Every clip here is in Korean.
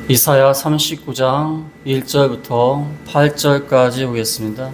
이사야 39장 1절부터 8절까지 보겠습니다.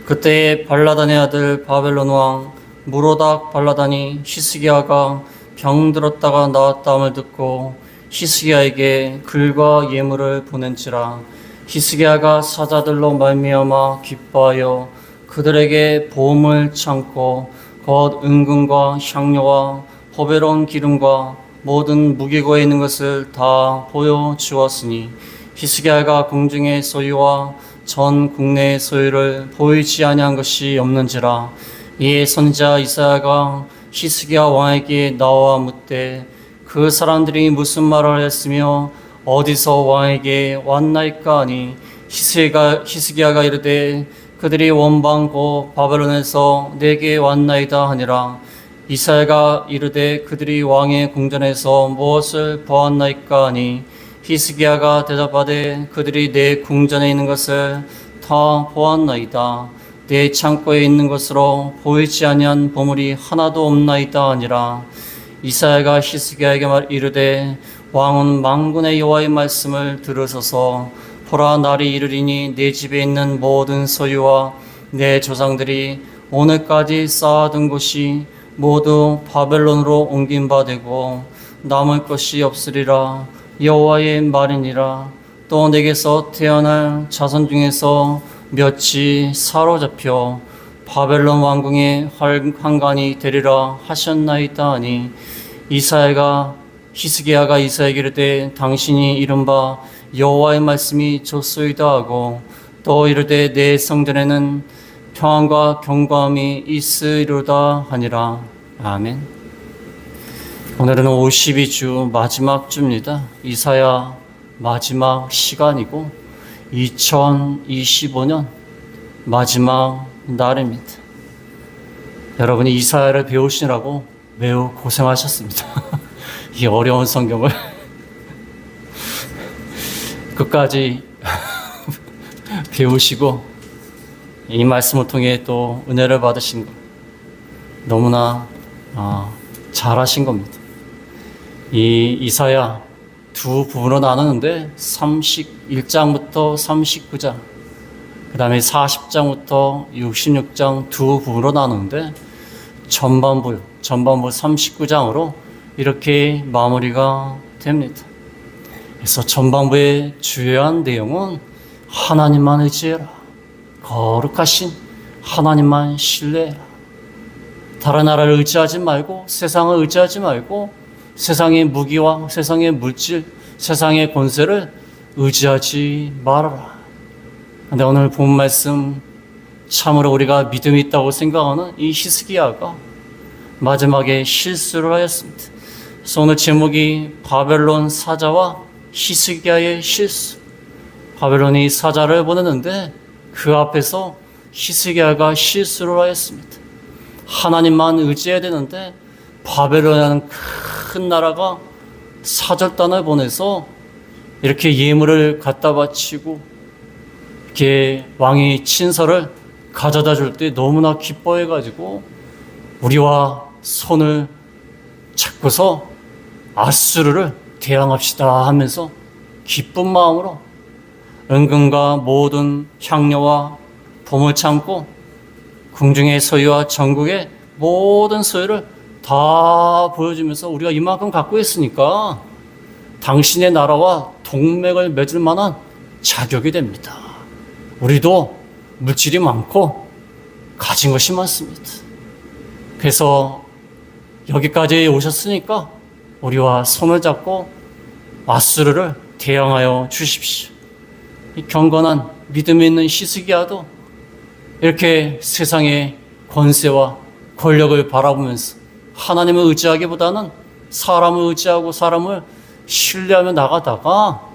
그때에 발라단의 아들 바벨론 왕 무로닥 발라단이 히스기야가 병들었다가 나았다함을 듣고 히스기야에게 글과 예물을 보낸지라. 히스기야가 사자들로 말미암아 기뻐하여 그들에게 보험을 참고 곧 은금과 향료와 보배로운 기름과 모든 무기고에 있는 것을 다 보여주었으니 히스기야가 궁중의 소유와 전 국내의 소유를 보이지 아니한 것이 없는지라. 이에 선지자 이사야가 히스기야 왕에게 나와 묻되 그 사람들이 무슨 말을 했으며 어디서 왕에게 왔나이까 하니 히스기야가 이르되 그들이 원방 곧 바벨론에서 내게 왔나이다 하니라. 이사야가 이르되 그들이 왕의 궁전에서 무엇을 보았나이까 하니 히스기야가 대답하되 그들이 내 궁전에 있는 것을 다 보았나이다. 내 창고에 있는 것으로 보이지 아니한 보물이 하나도 없나이다 하니라. 이사야가 히스기야에게 이르되 왕은 만군의 여호와의 말씀을 들으소서. 보라, 날이 이르리니 내 집에 있는 모든 소유와 내 조상들이 오늘까지 쌓아둔 곳이 모두 바벨론으로 옮긴 바 되고 남을 것이 없으리라. 여호와의 말이니라. 또 내게서 태어날 자손 중에서 몇이 사로잡혀 바벨론 왕궁의 환관이 되리라 하셨나이다 하니 히스기야가 이사야에게 이르되 당신이 이른바 여호와의 말씀이 좋소이다 하고 또 이르되 내 성전에는 평안과 경고함이 있으리로다 하니라. 아멘. 오늘은 52주 마지막 주입니다. 이사야 마지막 시간이고 2025년 마지막 날입니다. 여러분이 이사야를 배우시느라고 매우 고생하셨습니다. 이 어려운 성경을 끝까지 배우시고 이 말씀을 통해 또 은혜를 받으신 것 너무나 잘하신 겁니다. 이 이사야 두 부분으로 나누는데 31장부터 39장 그 다음에 40장부터 66장 두 부분으로 나누는데 전반부 39장으로 이렇게 마무리가 됩니다. 그래서 전반부의 주요한 내용은 하나님만 의지해라, 거룩하신 하나님만 신뢰해라, 다른 나라를 의지하지 말고 세상을 의지하지 말고 세상의 무기와 세상의 물질, 세상의 권세를 의지하지 말아라. 근데 오늘 본 말씀 참으로 우리가 믿음이 있다고 생각하는 이 히스기야가 마지막에 실수를 하였습니다. 그래서 오늘 제목이 바벨론 사자와 히스기야의 실수. 바벨론이 사자를 보냈는데 그 앞에서 히스기야가 실수를 하였습니다. 하나님만 의지해야 되는데 바벨론이라는 큰 나라가 사절단을 보내서 이렇게 예물을 갖다 바치고 이렇게 왕이 친서를 가져다 줄 때 너무나 기뻐해가지고 우리와 손을 잡고서 아수르를 대항합시다 하면서 기쁜 마음으로 은금과 모든 향료와 보물 창고 궁중의 소유와 전국의 모든 소유를 다 보여주면서 우리가 이만큼 갖고 있으니까 당신의 나라와 동맹을 맺을 만한 자격이 됩니다. 우리도 물질이 많고 가진 것이 많습니다. 그래서 여기까지 오셨으니까 우리와 손을 잡고 아수르를 대항하여 주십시오. 이 경건한 믿음이 있는 히스기야도 이렇게 세상의 권세와 권력을 바라보면서 하나님을 의지하기보다는 사람을 의지하고 사람을 신뢰하며 나가다가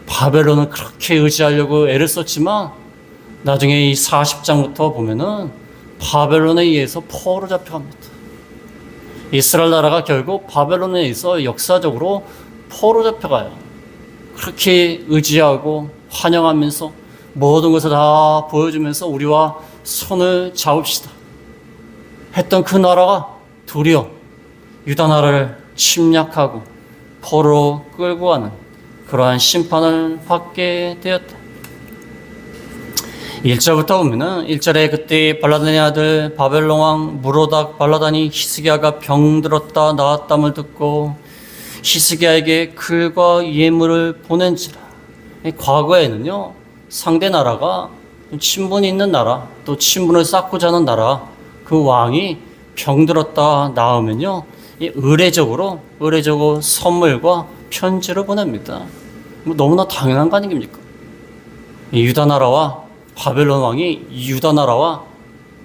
바벨론을 그렇게 의지하려고 애를 썼지만 나중에 이 40장부터 보면은 바벨론에 의해서 포로 잡혀갑니다. 이스라엘 나라가 결국 바벨론에 의해서 역사적으로 포로 잡혀가요. 그렇게 의지하고 환영하면서 모든 것을 다 보여주면서 우리와 손을 잡읍시다 했던 그 나라가 도리어 유다 나라를 침략하고 포로로 끌고 가는 그러한 심판을 받게 되었다. 1절부터 보면은 1절에 그때 발라단의 아들 바벨론 왕 무로닥 발라단이 히스기야가 병들었다 나았담을 듣고 히스기야에게 글과 예물을 보낸지라. 과거에는요, 상대 나라가 친분이 있는 나라, 또 친분을 쌓고자 하는 나라, 그 왕이 병들었다 나으면요, 의례적으로 선물과 편지를 보냅니다. 너무나 당연한 거 아닙니까? 유다 나라와 바벨론 왕이 유다 나라와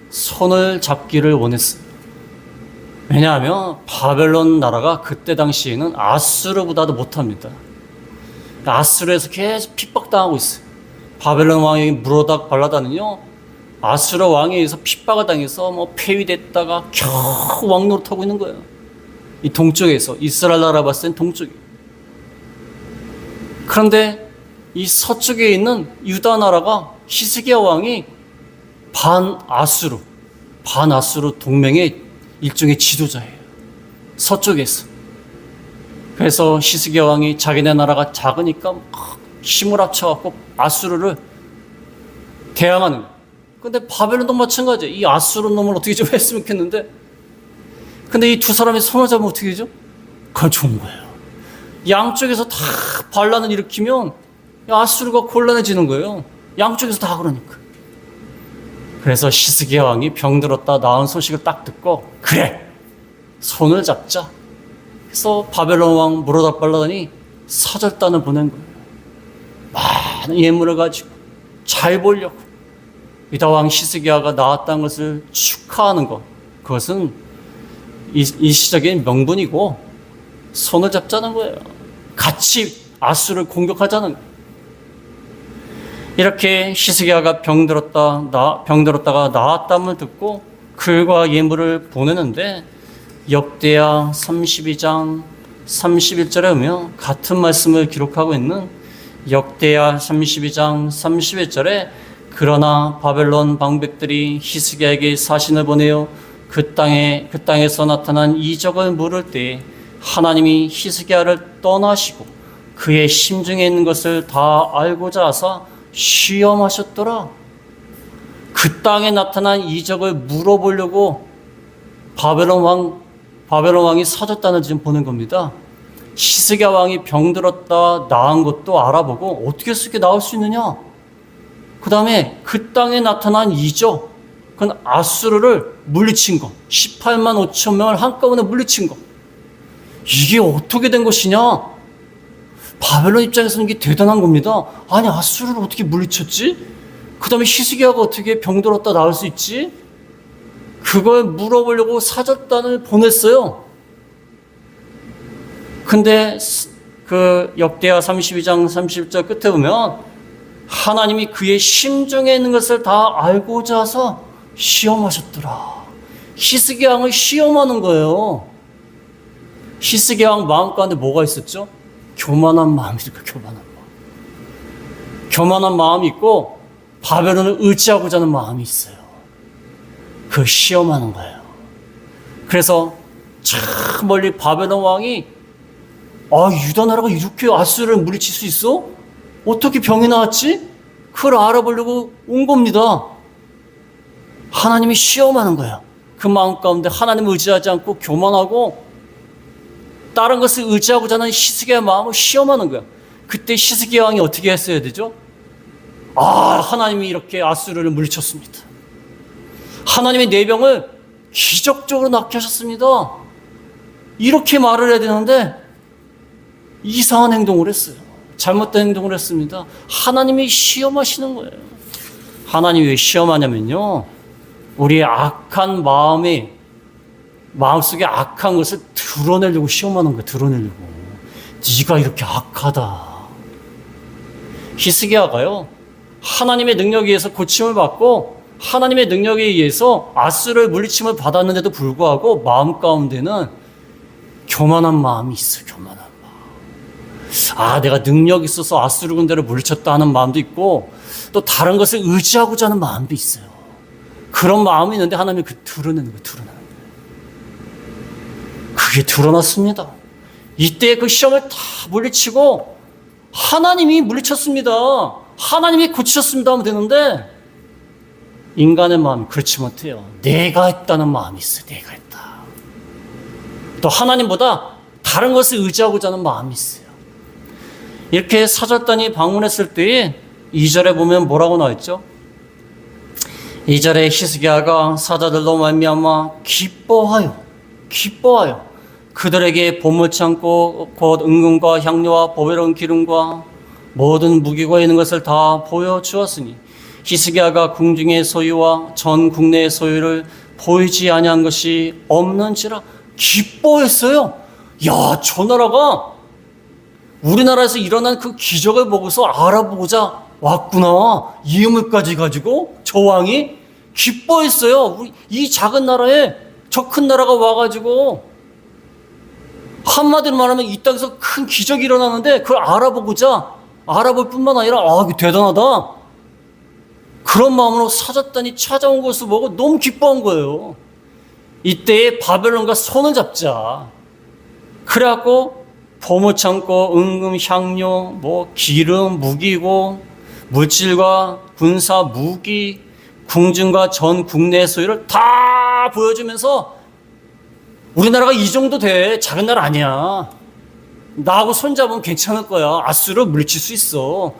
손을 잡기를 원했어요. 왜냐하면 바벨론 나라가 그때 당시에는 아수르보다도 못합니다. 아수르에서 계속 핍박당하고 있어요. 바벨론 왕이 무로닥 발라단은요, 아수르 왕에 의해서 핍박을 당해서 폐위됐다가 겨우 왕 노릇하고 있는 거예요. 이 동쪽에서, 이스라엘 나라 봤을 땐 동쪽이. 그런데 이 서쪽에 있는 유다 나라가 히스기야 왕이 반아수르 동맹의 일종의 지도자예요. 서쪽에서. 그래서 히스기야 왕이 자기네 나라가 작으니까 힘을 합쳐갖고 아수르를 대항하는 거예요. 근데 바벨론도 마찬가지예요. 이 아수르 놈을 어떻게 좀 했으면 좋겠는데, 근데 이 두 사람이 손을 잡으면 어떻게 되죠? 그건 좋은 거예요. 양쪽에서 다 반란을 일으키면 아수르가 곤란해지는 거예요. 양쪽에서 다 그러니까. 그래서 히스기야 왕이 병들었다 나은 소식을 딱 듣고, 그래, 손을 잡자. 그래서 바벨론 왕 무로닥 발라단이 사절단을 보낸 거예요. 많은 예물을 가지고 잘 보려고. 유다 왕 히스기야가 나았다는 것을 축하하는 것, 그것은 일시적인 명분이고 손을 잡자는 거예요. 같이 아수를 공격하자는 거예요. 이렇게 히스기야가 병들었다가 나았담을 듣고 글과 예물을 보내는데, 역대하 32장 31절에 보면 같은 말씀을 기록하고 있는 역대하 32장 31절에, 그러나 바벨론 방백들이 히스기야에게 사신을 보내어 그 땅에서 나타난 이적을 물을 때 하나님이 히스기야를 떠나시고 그의 심중에 있는 것을 다 알고자 하사 시험하셨더라. 그 땅에 나타난 이적을 물어보려고 바벨론 왕이 사절단을 지금 보낸 겁니다. 히스기야 왕이 병들었다 나은 것도 알아보고 어떻게 해서 이렇게 나올 수 있느냐. 그 다음에 그 땅에 나타난 이적, 그건 아수르를 물리친 거, 18만 5천 명을 한꺼번에 물리친 거. 이게 어떻게 된 것이냐? 바벨론 입장에서는 이게 대단한 겁니다. 아니, 아수르를 어떻게 물리쳤지? 그 다음에 히스기야가 어떻게 병들었다 나을 수 있지? 그걸 물어보려고 사절단을 보냈어요. 근데 그 역대하 32장 30절 끝에 보면 하나님이 그의 심중에 있는 것을 다 알고자 해서 시험하셨더라. 히스기야 왕을 시험하는 거예요. 히스기야 왕 마음 가운데 뭐가 있었죠? 교만한 마음이니까 교만한 마음이 있고 바벨론을 의지하고자 하는 마음이 있어요. 그 시험하는 거예요. 그래서 참 멀리 바벨론 왕이 유다 나라가 이렇게 아수르를 물리칠 수 있어? 어떻게 병이 나왔지? 그걸 알아보려고 온 겁니다. 하나님이 시험하는 거예요. 그 마음 가운데 하나님을 의지하지 않고 교만하고 다른 것을 의지하고자 하는 히스기야 마음을 시험하는 거예요. 그때 히스기야 왕이 어떻게 했어야 되죠? 하나님이 이렇게 아수르를 물리쳤습니다. 하나님의 내병을 기적적으로 낫게 하셨습니다. 이렇게 말을 해야 되는데 이상한 행동을 했어요. 잘못된 행동을 했습니다. 하나님이 시험하시는 거예요. 하나님이 왜 시험하냐면요, 우리의 악한 마음속에 악한 것을 드러내려고 시험하는 거예요. 드러내려고. 네가 이렇게 악하다. 히스기야가요, 하나님의 능력에 의해서 고침을 받고 하나님의 능력에 의해서 아수르의 물리침을 받았는데도 불구하고 마음 가운데는 교만한 마음이 있어요. 교만한 마음. 내가 능력이 있어서 아수르 군대를 물리쳤다 하는 마음도 있고 또 다른 것을 의지하고자 하는 마음도 있어요. 그런 마음이 있는데 하나님이 드러내는 거예요. 그게 드러났습니다. 이때 그 시험을 다 물리치고 하나님이 물리쳤습니다. 하나님이 고치셨습니다 하면 되는데 인간의 마음이 그렇지 못해요. 내가 했다는 마음이 있어요. 내가 했다. 또 하나님보다 다른 것을 의지하고자 하는 마음이 있어요. 이렇게 사절단이 방문했을 때에 2절에 보면 뭐라고 나와있죠? 2절에 히스기야가 사자들로 말미암아 기뻐하여 그들에게 보물치 않고 곧 은금과 향료와 보배로운 기름과 모든 무기가 있는 것을 다 보여주었으니 히스기야가 궁중의 소유와 전 국내의 소유를 보이지 아니한 것이 없는지라 기뻐했어요. 야, 저 나라가 우리나라에서 일어난 그 기적을 보고서 알아보고자 왔구나. 이 의무까지 가지고 저 왕이 기뻐했어요. 우리 이 작은 나라에 저 큰 나라가 와가지고 한마디로 말하면 이 땅에서 큰 기적이 일어나는데 그걸 알아볼 뿐만 아니라 대단하다. 그런 마음으로 사절단이 찾아온 것을 보고 너무 기뻐한 거예요. 이때에 바벨론과 손을 잡자. 그래갖고 보물창고, 은금, 향료, 기름, 무기고, 물질과 군사, 무기, 궁중과 전 국내 소유를 다 보여주면서 우리나라가 이 정도 돼. 작은 나라 아니야. 나하고 손잡으면 괜찮을 거야. 아수르를 물리칠 수 있어.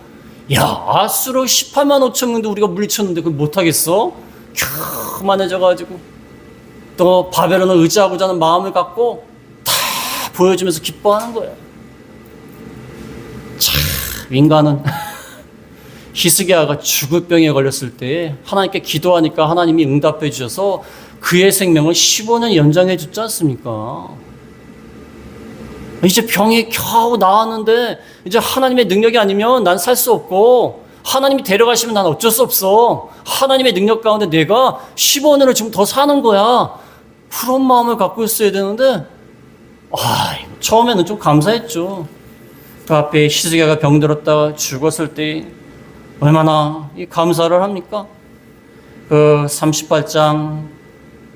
야, 아수르 18만 5천 명도 우리가 물리쳤는데 그걸 못하겠어? 교만해져가지고 또 바벨론을 의지하고자 하는 마음을 갖고 다 보여주면서 기뻐하는 거야. 참, 인간은 히스기야가 죽을 병에 걸렸을 때 하나님께 기도하니까 하나님이 응답해 주셔서 그의 생명을 15년 연장해 줬지 않습니까? 이제 병이 겨우 나았는데 이제 하나님의 능력이 아니면 난 살 수 없고 하나님이 데려가시면 난 어쩔 수 없어. 하나님의 능력 가운데 내가 15년을 지금 더 사는 거야. 그런 마음을 갖고 있어야 되는데 처음에는 좀 감사했죠. 그 앞에 히스기야가 병들었다가 죽었을 때 얼마나 이 감사를 합니까? 그 38장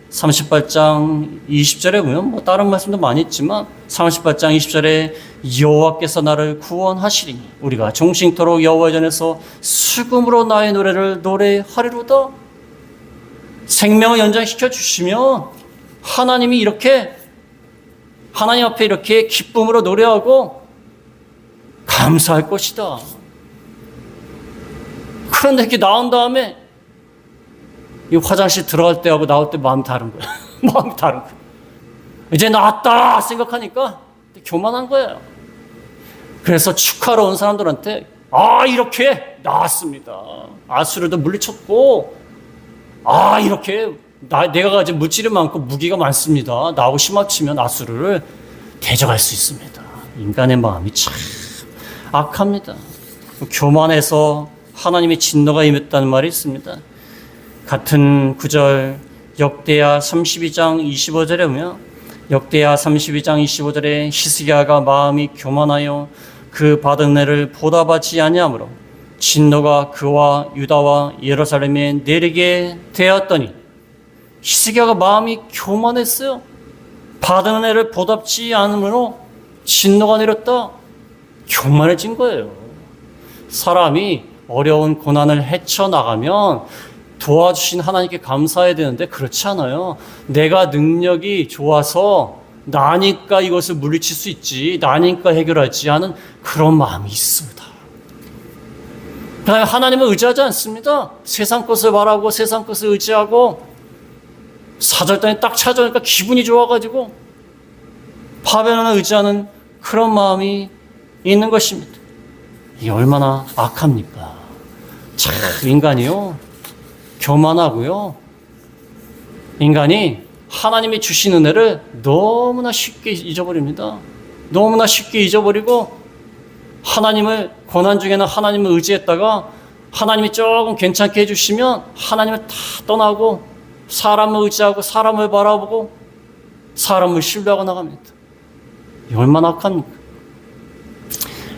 20절에 보면 다른 말씀도 많이 있지만 38장 20절에 여호와께서 나를 구원하시리니 우리가 종신토록 여호와 전에서 수금으로 나의 노래를 노래하리로다. 생명을 연장시켜 주시면 하나님이 이렇게 하나님 앞에 이렇게 기쁨으로 노래하고 감사할 것이다. 그런데 이렇게 나온 다음에 이 화장실 들어갈 때하고 나올 때 마음이 다른 거야. 마음이 다른 거야. 이제 나왔다 생각하니까 교만한 거예요. 그래서 축하러 온 사람들한테 이렇게 나왔습니다. 아수르도 물리쳤고 이렇게 내가 가진 물질이 많고 무기가 많습니다. 나하고 힘합치면 아수르를 대적할 수 있습니다. 인간의 마음이 참 악합니다. 교만해서 하나님의 진노가 임했다는 말이 있습니다. 같은 구절 역대하 32장 25절에 보면 역대하 32장 25절에 히스기야가 마음이 교만하여 그 받은 은혜를 보답하지 아니하므로 진노가 그와 유다와 예루살렘에 내리게 되었더니 히스기야가 마음이 교만했어요. 받은 은혜를 보답지 않으므로 진노가 내렸다. 교만해진 거예요. 사람이 어려운 고난을 헤쳐나가면 도와주신 하나님께 감사해야 되는데 그렇지 않아요. 내가 능력이 좋아서 나니까 이것을 물리칠 수 있지, 나니까 해결하지 하는 그런 마음이 있습니다. 그다음에 하나님을 의지하지 않습니다. 세상 것을 바라고 세상 것을 의지하고 사절단이 딱 찾아오니까 기분이 좋아가지고 바벨론을 의지하는 그런 마음이 있는 것입니다. 이게 얼마나 악합니까? 참 인간이요 교만하고요. 인간이 하나님이 주신 은혜를 너무나 쉽게 잊어버립니다. 너무나 쉽게 잊어버리고 하나님을 고난 중에는 하나님을 의지했다가 하나님이 조금 괜찮게 해주시면 하나님을 다 떠나고 사람을 의지하고 사람을 바라보고 사람을 신뢰하고 나갑니다. 얼마나 악합니까?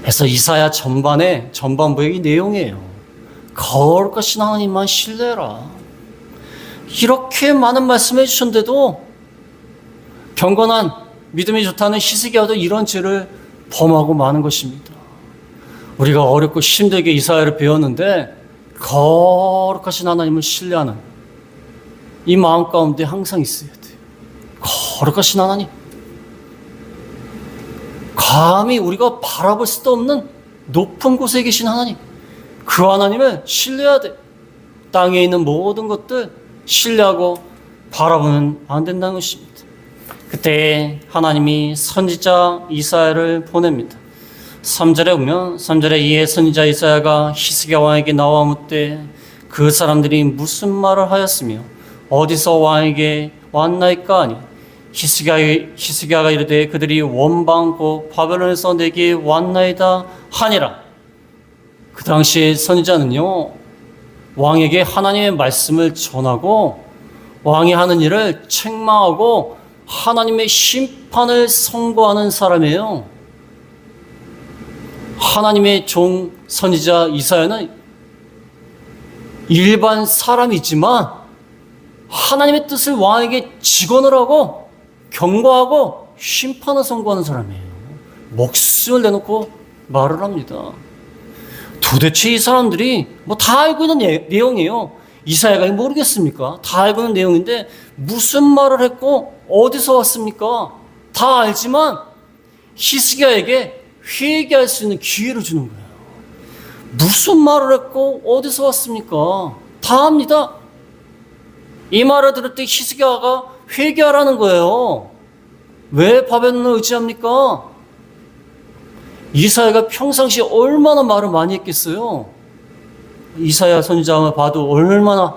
그래서 이사야 전반부의 이 내용이에요. 거룩하신 하나님만 신뢰해라. 이렇게 많은 말씀해 주셨는데도 경건한 믿음이 좋다는 히스기야도 이런 죄를 범하고 마는 것입니다. 우리가 어렵고 힘들게 이사야를 배웠는데 거룩하신 하나님을 신뢰하는 이 마음 가운데 항상 있어야 돼요. 거룩하신 하나님. 감히 우리가 바라볼 수도 없는 높은 곳에 계신 하나님. 그 하나님을 신뢰해야 돼. 땅에 있는 모든 것들 신뢰하고 바라보면 안 된다는 것입니다. 그때 하나님이 선지자 이사야를 보냅니다. 3절에 보면 3절에 이에 선지자 이사야가 히스기야 왕에게 나와 묻되 그 사람들이 무슨 말을 하였으며 어디서 왕에게 왔나이까 하니 히스기야가 이르되 그들이 원방 곧 바벨론에서 내게 왔나이다 하니라. 그 당시 선지자는요, 왕에게 하나님의 말씀을 전하고 왕이 하는 일을 책망하고 하나님의 심판을 선고하는 사람이에요. 하나님의 종 선지자 이사야는 일반 사람이지만 하나님의 뜻을 왕에게 직언을 하고 경고하고 심판을 선고하는 사람이에요. 목숨을 내놓고 말을 합니다. 도대체 이 사람들이 뭐 다 알고 있는 내용이에요. 이사야가 모르겠습니까? 다 알고 있는 내용인데 무슨 말을 했고 어디서 왔습니까? 다 알지만 히스기야에게 회개할 수 있는 기회를 주는 거예요. 무슨 말을 했고 어디서 왔습니까? 다 압니다. 이 말을 들을 때 히스기야가 회개하라는 거예요. 왜 바벨론을 의지합니까? 이사야가 평상시에 얼마나 말을 많이 했겠어요. 이사야 선지자를 봐도 얼마나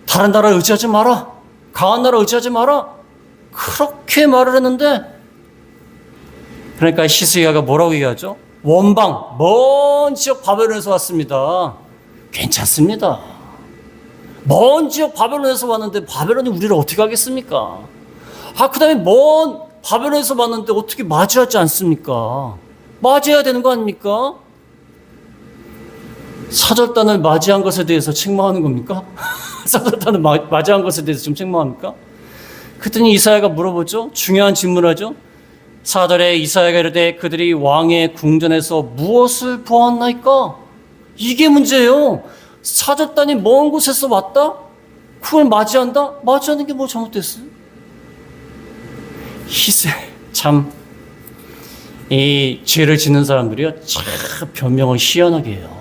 다른 나라 의지하지 마라, 강한 나라 의지하지 마라, 그렇게 말을 했는데, 그러니까 히스기야가 뭐라고 얘기하죠? 원방 먼 지역 바벨론에서 왔습니다. 괜찮습니다. 먼 지역 바벨론에서 왔는데 바벨론이 우리를 어떻게 하겠습니까? 그 다음에 먼 바벨론에서 왔는데 어떻게 맞이하지 않습니까? 맞이해야 되는 거 아닙니까? 사절단을 맞이한 것에 대해서 책망하는 겁니까? 사절단을 맞이한 것에 대해서 지금 책망합니까? 그랬더니 이사야가 물어보죠. 중요한 질문을 하죠. 4절에 이사야가 이르되 그들이 왕의 궁전에서 무엇을 보았나이까? 이게 문제예요. 사절단이 먼 곳에서 왔다? 그걸 맞이한다? 맞이하는 게 뭐 잘못됐어요? 참, 이 죄를 짓는 사람들이요, 참 변명을 희한하게 해요.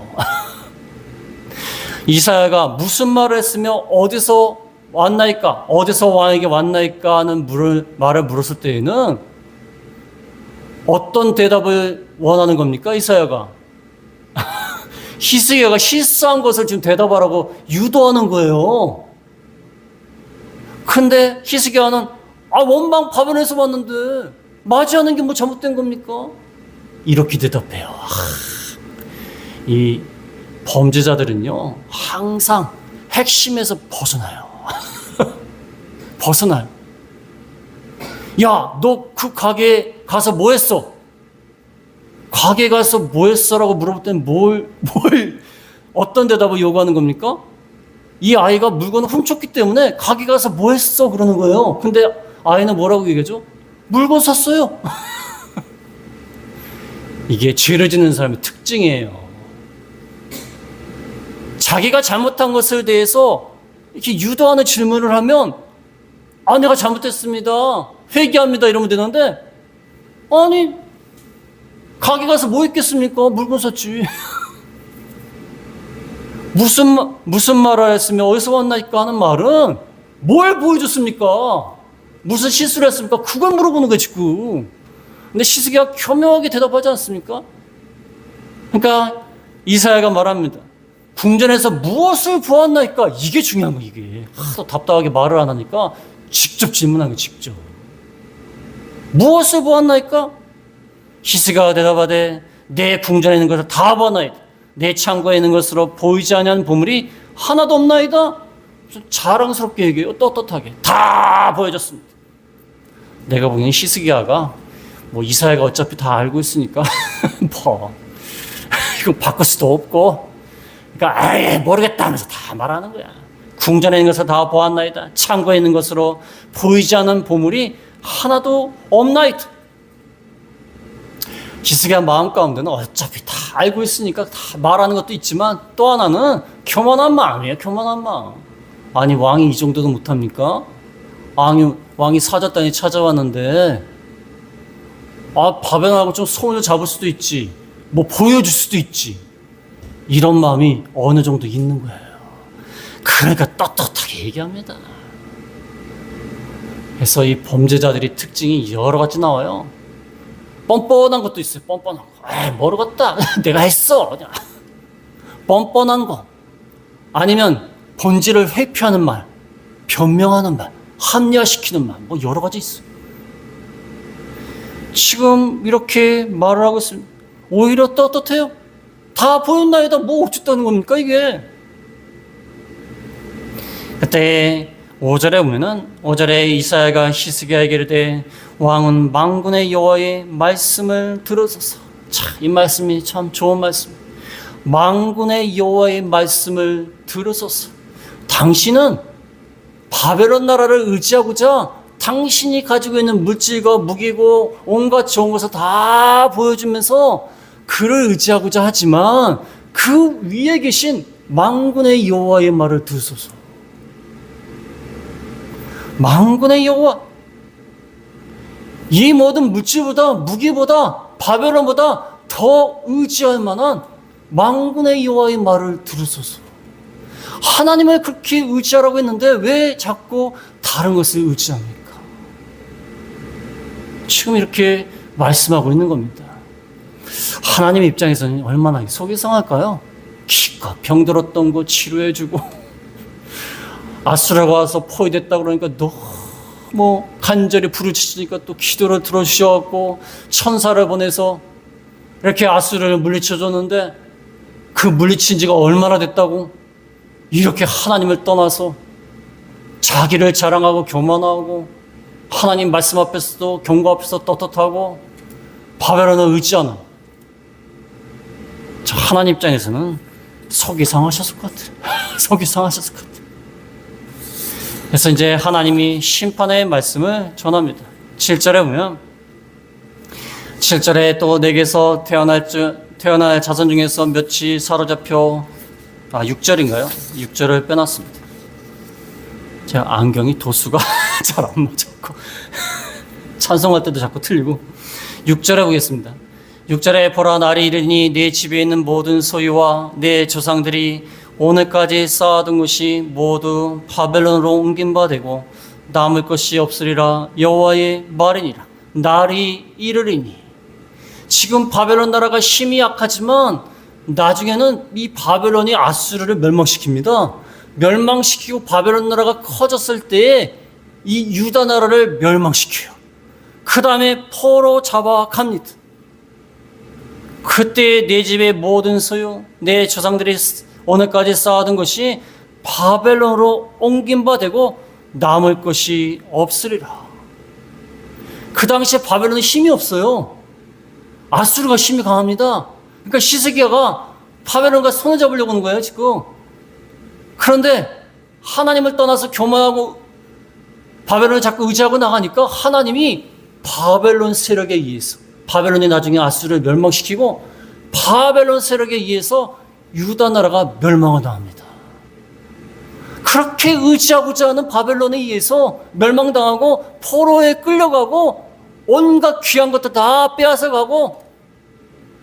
이사야가 무슨 말을 했으며 어디서 왔나이까? 어디서 왕에게 왔나이까? 하는 말을 물었을 때에는 어떤 대답을 원하는 겁니까? 이사야가. 히스기야가 실수한 것을 지금 대답하라고 유도하는 거예요. 근데 히스기야는 원방 바벨론에서 왔는데 맞이하는 게 뭐 잘못된 겁니까? 이렇게 대답해요. 이 범죄자들은요, 항상 핵심에서 벗어나요. 벗어나요. 야, 너 그 가게에 가서 뭐 했어? 가게에 가서 뭐 했어? 라고 물어볼 때는 어떤 대답을 요구하는 겁니까? 이 아이가 물건을 훔쳤기 때문에 가게 가서 뭐 했어? 그러는 거예요. 근데 아이는 뭐라고 얘기하죠? 물건 샀어요. 이게 죄를 짓는 사람의 특징이에요. 자기가 잘못한 것에 대해서 이렇게 유도하는 질문을 하면 내가 잘못했습니다, 회개합니다 이러면 되는데, 아니 가게 가서 뭐 했겠습니까? 물건 샀지. 무슨 말을 했으며 어디서 왔나이까 하는 말은 뭘 보여줬습니까? 무슨 실수를 했습니까? 그걸 물어보는 거예요 지금. 근데 히스기야가 교묘하게 대답하지 않습니까? 그러니까 이사야가 말합니다. 궁전에서 무엇을 보았나이까? 이게 중요한 거예요. 이게 하도 답답하게 말을 안 하니까 직접 질문한 거예요. 직접. 무엇을 보았나이까? 히스기야가 대답하되 내 궁전에 있는 것을 다 보았나이다. 내 창고에 있는 것으로 보이지 아니하는 보물이 하나도 없나이다. 좀 자랑스럽게 얘기해요. 떳떳하게 다 보여줬습니다. 내가 보기엔 히스기야가 이사야가 어차피 다 알고 있으니까 이거 바꿀 수도 없고, 그러니까 아예 모르겠다 하면서 다 말하는 거야. 궁전에 있는 것을 다 보았나이다. 창고에 있는 것으로 보이지 않는 보물이 하나도 없나이다. 히스기야 마음 가운데는 어차피 다 알고 있으니까 다 말하는 것도 있지만 또 하나는 교만한 마음이에요. 교만한 마음. 아니 왕이 이 정도도 못합니까? 왕이 사절단이 찾아왔는데 바벨론하고 좀 손을 잡을 수도 있지. 뭐 보여줄 수도 있지. 이런 마음이 어느 정도 있는 거예요. 그러니까 떳떳하게 얘기합니다. 그래서 이 범죄자들이 특징이 여러 가지 나와요. 뻔뻔한 것도 있어요. 뻔뻔한 거. 모르겠다. 내가 했어. 그냥. 뻔뻔한 거. 아니면 본질을 회피하는 말, 변명하는 말, 합리화시키는 말, 뭐 여러 가지 있어요. 지금 이렇게 말을 하고 있으면 오히려 떳떳해요. 다 보였나이다. 뭐 어쨌다는 겁니까 이게. 그때 5절에 보면은 5절에 이사야가 히스기야에게 이르되 왕은 만군의 여호와의 말씀을 들으소서. 참, 이 말씀이 참 좋은 말씀. 만군의 여호와의 말씀을 들으소서. 당신은 바벨론 나라를 의지하고자 당신이 가지고 있는 물질과 무기고 온갖 좋은 것을 다 보여주면서 그를 의지하고자 하지만 그 위에 계신 만군의 여호와의 말을 들으소서. 만군의 여호와, 이 모든 물질보다 무기보다 바벨론보다 더 의지할 만한 만군의 여호와의 말을 들으소서. 하나님을 그렇게 의지하라고 했는데 왜 자꾸 다른 것을 의지합니까? 지금 이렇게 말씀하고 있는 겁니다. 하나님 입장에서는 얼마나 속이 상할까요? 기껏 병들었던 거 치료해주고 아수라가 와서 포위됐다 그러니까 너무 간절히 부르짖으니까 또 기도를 들어주셔갖고 천사를 보내서 이렇게 아수라를 물리쳐줬는데 그 물리친 지가 얼마나 됐다고 이렇게 하나님을 떠나서 자기를 자랑하고 교만하고 하나님 말씀 앞에서도 경고 앞에서 떳떳하고 바벨론을 의지하는 저 하나님 입장에서는 속이 상하셨을 것 같아요. 속이 상하셨을 것 같아요. 그래서 이제 하나님이 심판의 말씀을 전합니다. 7절에 보면 7절에 또 내게서 태어날 자손 중에서 몇이 사로잡혀 6절인가요? 6절을 빼놨습니다. 제가 안경이 도수가 잘 안 맞았고 찬송할 때도 자꾸 틀리고 6절에 보겠습니다. 6절에 보라 날이 이르니 내 집에 있는 모든 소유와 내 조상들이 오늘까지 쌓아둔 것이 모두 바벨론으로 옮긴 바 되고 남을 것이 없으리라 여호와의 말이니라. 날이 이르리니. 지금 바벨론 나라가 힘이 약하지만 나중에는 이 바벨론이 아수르를 멸망시킵니다. 멸망시키고 바벨론 나라가 커졌을 때에 이 유다 나라를 멸망시켜요. 그 다음에 포로 잡아갑니다. 그때 내 집의 모든 소유, 내 조상들이 오늘까지 쌓아둔 것이 바벨론으로 옮긴 바 되고 남을 것이 없으리라. 그 당시에 바벨론은 힘이 없어요. 아수르가 힘이 강합니다. 그러니까 히스기야가 바벨론과 손을 잡으려고 하는 거예요, 지금. 그런데 하나님을 떠나서 교만하고 바벨론을 자꾸 의지하고 나가니까 하나님이 바벨론 세력에 의해서 바벨론이 나중에 아수르를 멸망시키고 바벨론 세력에 의해서 유다 나라가 멸망을 당합니다. 그렇게 의지하고자 하는 바벨론에 의해서 멸망당하고 포로에 끌려가고 온갖 귀한 것도 다 빼앗아가고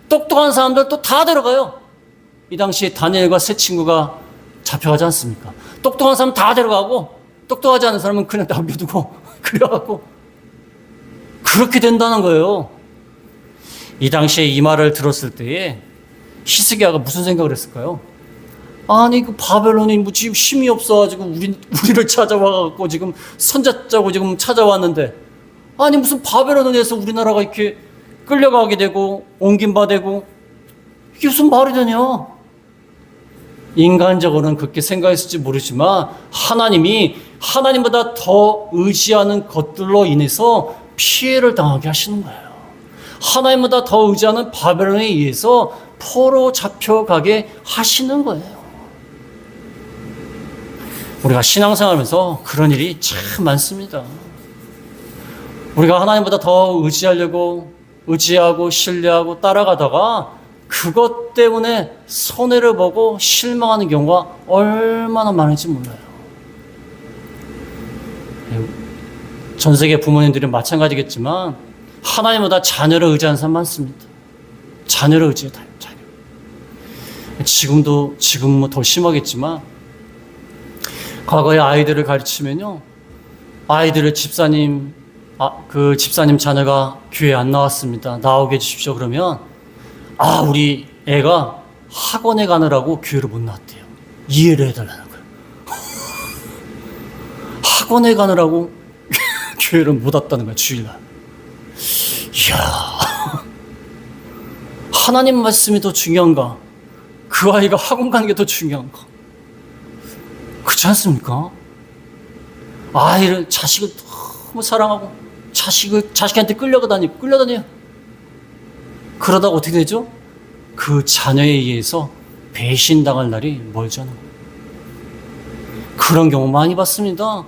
똑똑한 사람들도 다 데려가요. 이 당시에 다니엘과 세 친구가 잡혀가지 않습니까? 똑똑한 사람 다 데려가고 똑똑하지 않은 사람은 그냥 남겨두고 그래갖고 그렇게 된다는 거예요. 이 당시에 이 말을 들었을 때에 히스기야가 무슨 생각을 했을까요? 아니 그 바벨론이 뭐 지금 힘이 없어가지고 우리를 찾아와갖고 지금 손잡자고 지금 찾아왔는데 아니 무슨 바벨론에 의해서 우리나라가 이렇게 끌려가게 되고 옮긴 바 되고 이게 무슨 말이 되냐? 인간적으로는 그렇게 생각했을지 모르지만 하나님이 하나님보다 더 의지하는 것들로 인해서 피해를 당하게 하시는 거예요. 하나님보다 더 의지하는 바벨론에 의해서 포로 잡혀가게 하시는 거예요. 우리가 신앙생활하면서 그런 일이 참 많습니다. 우리가 하나님보다 더 의지하려고 의지하고 신뢰하고 따라가다가 그것 때문에 손해를 보고 실망하는 경우가 얼마나 많은지 몰라요. 전 세계 부모님들이 마찬가지겠지만 하나님보다 자녀를 의지하는 사람 많습니다. 자녀를 의지해요. 자녀. 지금 뭐 더 심하겠지만 과거에 아이들을 가르치면요, 아이들을 집사님 자녀가 교회 안 나왔습니다. 나오게 해주십시오. 그러면 우리 애가 학원에 가느라고 교회를 못 나왔대요. 이해를 해달라는 거예요. 학원에 가느라고 교회를 못 왔다는 거야, 주일날. 이야, 하나님 말씀이 더 중요한가? 그 아이가 학원 가는 게 더 중요한가? 그렇지 않습니까? 자식을 너무 사랑하고 자식한테 끌려다녀요. 그러다가 어떻게 되죠? 그 자녀에 의해서 배신당할 날이 멀잖아. 그런 경우 많이 봤습니다.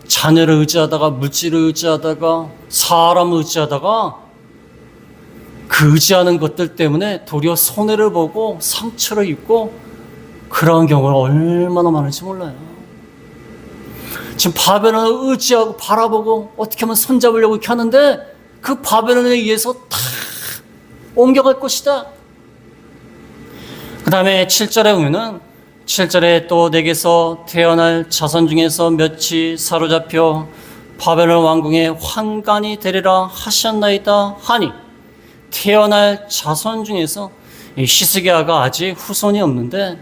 자녀를 의지하다가, 물질을 의지하다가, 사람을 의지하다가 그 의지하는 것들 때문에 도리어 손해를 보고 상처를 입고 그런 경우가 얼마나 많은지 몰라요. 지금 바벨론을 의지하고 바라보고 어떻게 하면 손잡으려고 이렇게 하는데 그 바벨론에 의해서 다 옮겨갈 것이다. 그 다음에 7절에 보면은 7절에 또 내게서 태어날 자손 중에서 몇이 사로잡혀 바벨론 왕궁의 환관이 되리라 하셨나이다 하니, 태어날 자손 중에서 히스기야가 아직 후손이 없는데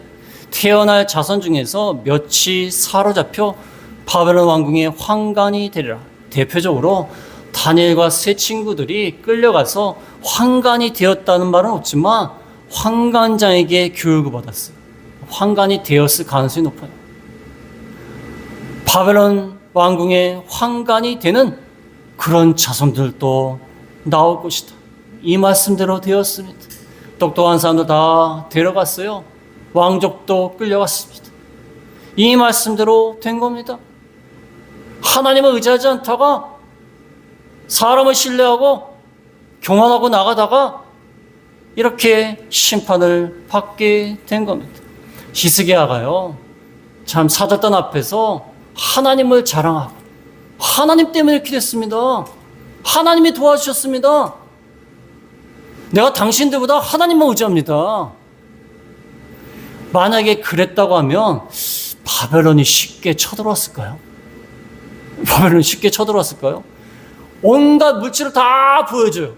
태어날 자손 중에서 몇이 사로잡혀 바벨론 왕궁의 환관이 되리라. 대표적으로 다니엘과 세 친구들이 끌려가서 환관이 되었다는 말은 없지만 환관장에게 교육을 받았어요. 환관이 되었을 가능성이 높아요. 바벨론 왕궁의 환관이 되는 그런 자손들도 나올 것이다. 이 말씀대로 되었습니다. 똑똑한 사람들 다 데려갔어요. 왕족도 끌려갔습니다. 이 말씀대로 된 겁니다. 하나님을 의지하지 않다가 사람을 신뢰하고 교만하고 나가다가 이렇게 심판을 받게 된 겁니다. 히스기야가요, 참 사절단 앞에서 하나님을 자랑하고 하나님 때문에 이렇게 됐습니다. 하나님이 도와주셨습니다. 내가 당신들보다 하나님만 의지합니다. 만약에 그랬다고 하면 바벨론이 쉽게 쳐들어왔을까요? 바벨론이 쉽게 쳐들어왔을까요? 온갖 물질을 다 보여줘요.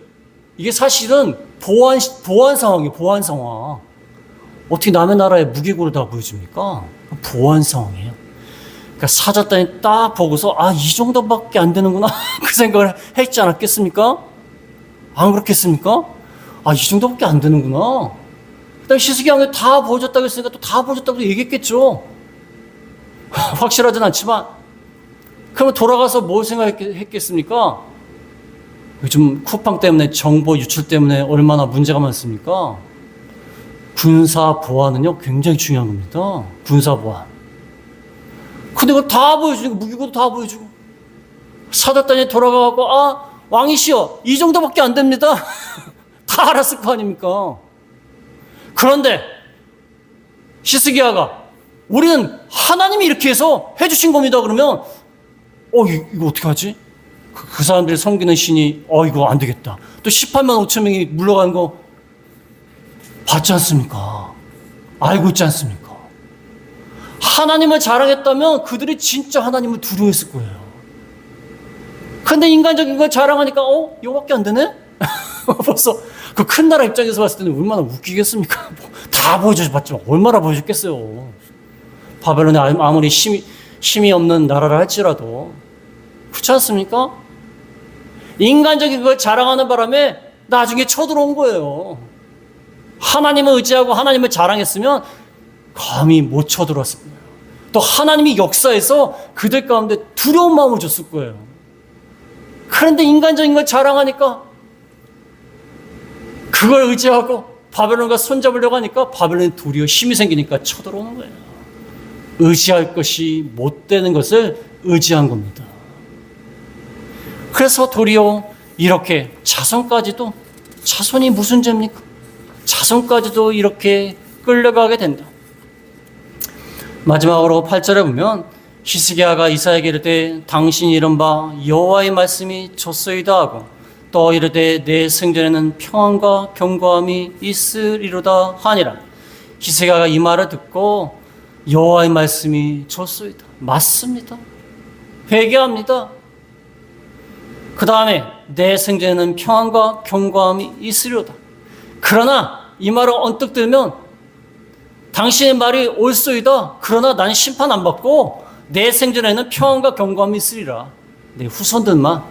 이게 사실은 보안 상황이에요. 보안 상황. 어떻게 남의 나라에 무기고를 다 보여줍니까? 보안 상황이에요. 그러니까 사절단이 딱 보고서 이 정도밖에 안 되는구나 그 생각을 했지 않았겠습니까? 안 그렇겠습니까? 이 정도밖에 안 되는구나. 그다음에 히스기야가 다 보여줬다고 했으니까 또 다 보여줬다고 얘기했겠죠. 확실하진 않지만. 그러면 돌아가서 뭘 생각했겠습니까? 요즘 쿠팡 때문에 정보 유출 때문에 얼마나 문제가 많습니까? 군사 보안은요 굉장히 중요한 겁니다. 군사 보안. 근데 그걸 다 보여주니까 무기고도 다 보여주고 사절단이 돌아가고 왕이시여 이 정도밖에 안 됩니다. 다 알았을 거 아닙니까? 그런데 히스기야가 우리는 하나님이 이렇게 해서 해주신 겁니다. 그러면 이거 어떻게 하지? 그 사람들이 섬기는 신이 이거 안 되겠다. 또 18만 5천 명이 물러가는 거 봤지 않습니까? 알고 있지 않습니까? 하나님을 자랑했다면 그들이 진짜 하나님을 두려워했을 거예요. 근데 인간적인 걸 자랑하니까 이거밖에 안 되네? 벌써 그 큰 나라 입장에서 봤을 때는 얼마나 웃기겠습니까? 다 보여줬지만 얼마나 보여줬겠어요. 바벨론에 아무리 힘이 없는 나라를 할지라도. 그렇지 않습니까? 인간적인 걸 자랑하는 바람에 나중에 쳐들어온 거예요. 하나님을 의지하고 하나님을 자랑했으면 감히 못 쳐들어왔을 거예요. 또 하나님이 역사에서 그들 가운데 두려운 마음을 줬을 거예요. 그런데 인간적인 걸 자랑하니까 그걸 의지하고 바벨론과 손잡으려고 하니까 바벨론이 도리어 힘이 생기니까 쳐들어오는 거예요. 의지할 것이 못 되는 것을 의지한 겁니다. 그래서 도리어 이렇게 자손까지도 자손이 무슨 죄입니까? 자손까지도 이렇게 끌려가게 된다. 마지막으로 8절에 보면 히스기야가 이사야에게 이르되 당신이 이른바 여호와의 말씀이 좋소이다 하고 또 이르되 내 생전에는 평안과 견고함이 있으리로다 하니라. 히스기야가 이 말을 듣고 여호와의 말씀이 좋소이다. 맞습니다. 회개합니다. 그 다음에 내 생전에는 평안과 견고함이 있으리로다. 그러나 이 말을 언뜻 들으면 당신의 말이 옳소이다. 그러나 난 심판 안 받고 내 생전에는 평안과 견고함이 있으리라. 내 후손들만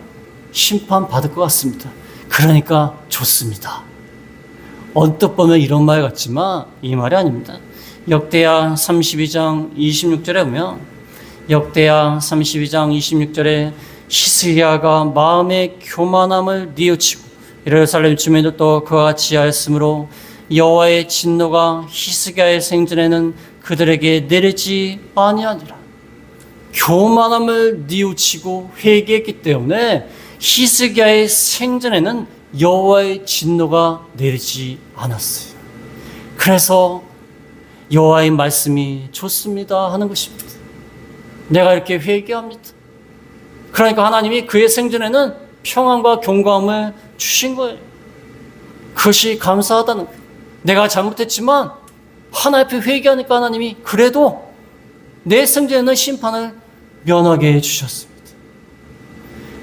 심판 받을 것 같습니다. 그러니까 좋습니다. 언뜻 보면 이런 말 같지만 이 말이 아닙니다. 역대하 32장 26절에 보면 역대하 32장 26절에 히스기야가 마음의 교만함을 뉘우치고 예루살렘 주민들도 그와 같이 하였으므로 여호와의 진노가 히스기야의 생전에는 그들에게 내리지 아니하니라. 교만함을 뉘우치고 회개했기 때문에 히스기야의 생전에는 여호와의 진노가 내리지 않았어요. 그래서 여호와의 말씀이 좋습니다 하는 것입니다. 내가 이렇게 회개합니다. 그러니까 하나님이 그의 생전에는 평안과 견고함을 주신 거예요. 그것이 감사하다는 거예요. 내가 잘못했지만 하나님 앞에 회개하니까 하나님이 그래도 내 생전에는 심판을 면하게 해주셨습니다.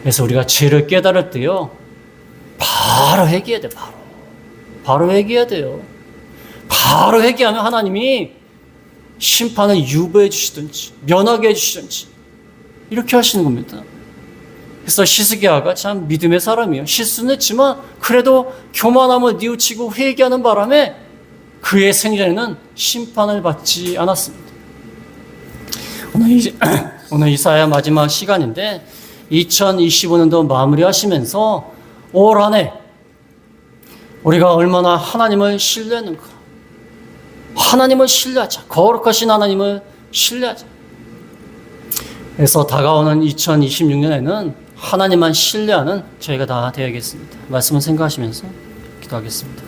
그래서 우리가 죄를 깨달을 때요, 바로 회개해야 돼요. 바로 회개해야 돼요. 바로 회개하면 하나님이 심판을 유보해 주시든지 면하게 해주시든지 이렇게 하시는 겁니다. 그래서 히스기야가 참 믿음의 사람이에요. 실수는 했지만 그래도 교만함을 뉘우치고 회개하는 바람에 그의 생전에는 심판을 받지 않았습니다. 오늘 이사야 마지막 시간인데 2025년도 마무리하시면서 올 한 해 우리가 얼마나 하나님을 신뢰했는가. 하나님을 신뢰하자. 거룩하신 하나님을 신뢰하자. 그래서 다가오는 2026년에는 하나님만 신뢰하는 저희가 다 되어야겠습니다. 말씀을 생각하시면서 기도하겠습니다.